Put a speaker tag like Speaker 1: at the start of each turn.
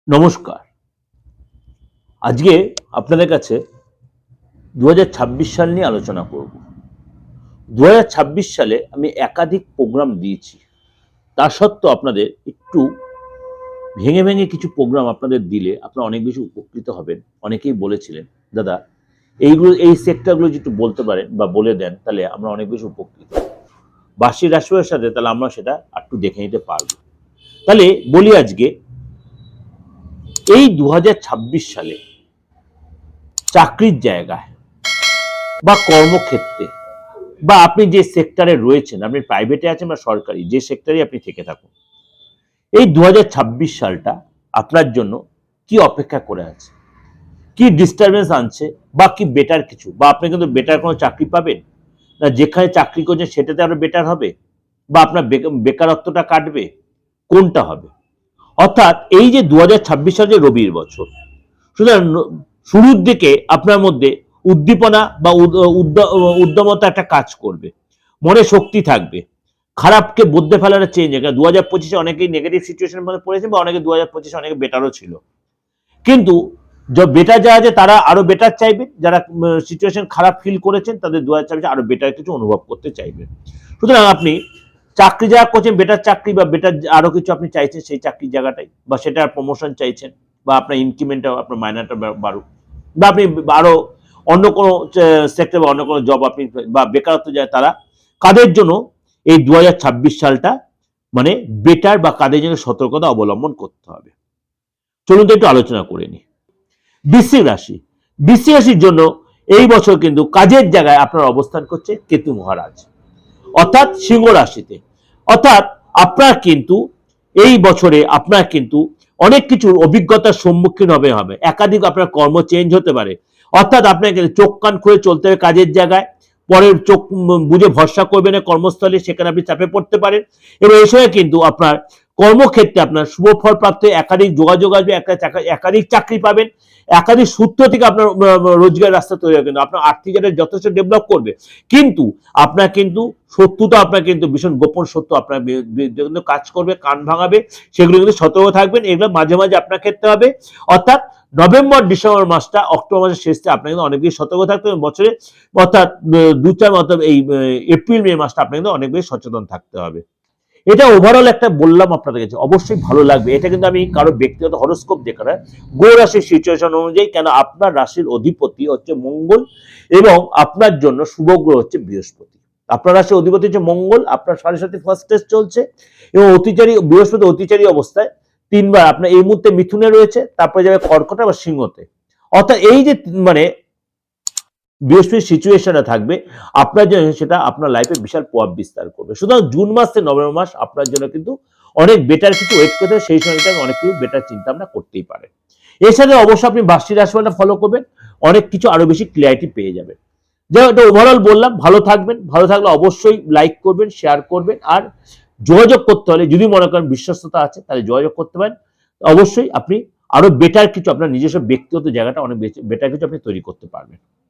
Speaker 1: নমস্কার। আজকে আপনাদের কাছে ২০২৬ সাল নিয়ে আলোচনা করব। ২০২৬ সালে আমি একাধিক প্রোগ্রাম দিয়েছি। তা সত্ত্বেও আপনাদের একটু ভেঙে ভেঙে কিছু প্রোগ্রাম আপনাদের দিলে আপনারা অনেক বেশি উপকৃত হবেন। অনেকেই বলেছিলেন, দাদা এই সেক্টরগুলো যদি একটু বলতে পারেন বা বলে দেন তাহলে আমরা অনেক বেশি উপকৃত হব। বার্ষিক রাশিফলের সাথে তাহলে আমরা সেটা একটু দেখে নিতে পারব। তাহলে বলি আজকে এই ২০২৬ সালে চাকরির জায়গায় বা কর্মক্ষেত্রে বা আপনি যে সেক্টরে রয়েছেন, আপনি প্রাইভেটে আছেন বা সরকারি, যে সেক্টরে আপনি থেকে থাকুন, এই ২০২৬ সালটা আপনার জন্য কি অপেক্ষা করে আছে, কি ডিস্টারবেন্স আনছে বা কি বেটার কিছু, বা আপনি কিন্তু বেটার কোনো চাকরি পাবেন না, যেখানে চাকরি করছেন সেটাতে আরো বেটার হবে, বা আপনার বেকারত্বটা কাটবে, কোনটা হবে? অর্থাৎ এই যে ২০২৬ সাল যে রবির বছর, সুতরাং শুরুর দিকে আপনার মধ্যে উদ্দীপনা বা উদ্যমতা একটা কাজ করবে, মনে শক্তি থাকবে, খারাপকে বদলে ফেলার চেঞ্জ। ২০২৫-এ অনেকেই নেগেটিভ সিচুয়েশনের মধ্যে পড়েছে বা অনেকে ২০২৫-এ অনেকে বেটারও ছিল, কিন্তু বেটার যারা আছে তারা আরো বেটার চাইবে, যারা সিচুয়েশন খারাপ ফিল করেছেন তাদের ২০২৬-এ আরো বেটার কিছু অনুভব করতে চাইবেন। সুতরাং আপনি চাকরি যারা করছেন, বেটার চাকরি বা বেটার আরো কিছু আপনি চাইছেন সেই চাকরির জায়গাটাই, বা সেটা প্রমোশন চাইছেন, বা আপনার ইনক্রিমেন্টটা, আপনার মাইনাটা বাড়ুক, বা আপনি আরো অন্য কোনো সেক্টর বা অন্য কোনো জব আপনি, বা বেকারত্ব যায় তারা, কাদের জন্য এই ২০২৬ সালটা মানে বেটার, বা কাদের জন্য সতর্কতা অবলম্বন করতে হবে, চলুন তো একটু আলোচনা করে নি। বৃশ্চিক রাশি, বৃশ্চিক রাশির জন্য এই বছর কিন্তু কাজের জায়গায় আপনার অবস্থান করছে কেতু মহারাজ, অর্থাৎ সিংহ রাশিতে। অর্থাৎ আপনার কিন্তু এই বছরে আপনার কিন্তু অনেক কিছুর অভিজ্ঞতার সম্মুখীন হবে, একাধিক আপনার কর্ম চেঞ্জ হতে পারে। অর্থাৎ আপনাকে চোখ কান খুলে চলতে হবে কাজের জায়গায়, পরে চোখ বুঝে ভরসা করবেন না কর্মস্থলে, সেখানে আপনি চাপে পড়তে পারেন। এবং এই সময় কিন্তু আপনার কর্মক্ষেত্রে আপনার শুভ ফল প্রাপ্ত, একাধিক যোগাযোগ আসবে, একাধিক চাকরি পাবেন, একাধিক সূত্র থেকে আপনার রোজগার রাস্তা তৈরি হবে, কিন্তু আপনার আর্থিক যথেষ্ট ডেভেলপ করবে। কিন্তু আপনার কিন্তু শত্রুতা, আপনার কিন্তু ভীষণ গোপন শত্রু আপনার কিন্তু কাজ করবে, কান ভাঙাবে, সেগুলো কিন্তু সতর্ক থাকবেন। এগুলো মাঝে মাঝে আপনার ক্ষেত্রে হবে। অর্থাৎ নভেম্বর ডিসেম্বর মাসটা, অক্টোবর মাসের শেষে আপনার কিন্তু অনেক বেশি সতর্ক থাকতে হবে বছরে। অর্থাৎ অর্থাৎ এই এপ্রিল মে মাসটা আপনার কিন্তু অনেক বেশি সচেতন থাকতে হবে। এটা ওভারঅল একটা বললাম আপনাদের কাছে, অবশ্যই ভালো লাগবে। এটা কিন্তু আমি কারো ব্যক্তিগত হরোস্কোপ দেখে না, গো রাশির সিচুয়েশন অনুযায়ী, কেন আপনার রাশির অধিপতি হচ্ছে মঙ্গল এবং আপনার জন্য শুভ গ্রহ হচ্ছে বৃহস্পতি। আপনার রাশির অধিপতি হচ্ছে মঙ্গল, আপনার ৭.৫ ফার্স্ট টেস্ট চলছে এবং বৃহস্পতি অতিচারী অবস্থায় ৩ বার আপনার এই মুহূর্তে মিথুনে রয়েছে, তারপরে যাবে কর্কটে বা সিংহতে। অর্থাৎ এই যে মানে বৃহস্পতির সিচুয়েশনটা থাকবে আপনার জন্য, সেটা আপনার লাইফে বিশাল প্রভাব বিস্তার করবে। সুতরাং জুন মাস থেকে নভেম্বর মাস আপনার জন্য কিন্তু অনেক বেটার কিছু ওয়েট করতে, সেই সময়টা অনেক কিছু বেটার চিন্তা ভাবনা করতেই পারে। এর সাথে অবশ্যই আপনি বার্ষিক রাশিফলটা ফলো করবেন, অনেক কিছু আরো বেশি ক্লিয়ারিটি পেয়ে যাবেন। যাই হোক, ওভারঅল বললাম, ভালো থাকবেন। ভালো থাকলে অবশ্যই লাইক করবেন, শেয়ার করবেন, আর যোগাযোগ করতে হলে যদি মনে করেন বিশ্বস্ততা আছে তাহলে যোগাযোগ করতে পারেন। অবশ্যই আপনি আরো বেটার কিছু, আপনার নিজস্ব ব্যক্তিগত জায়গাটা অনেক বেটার কিছু আপনি তৈরি করতে পারবেন।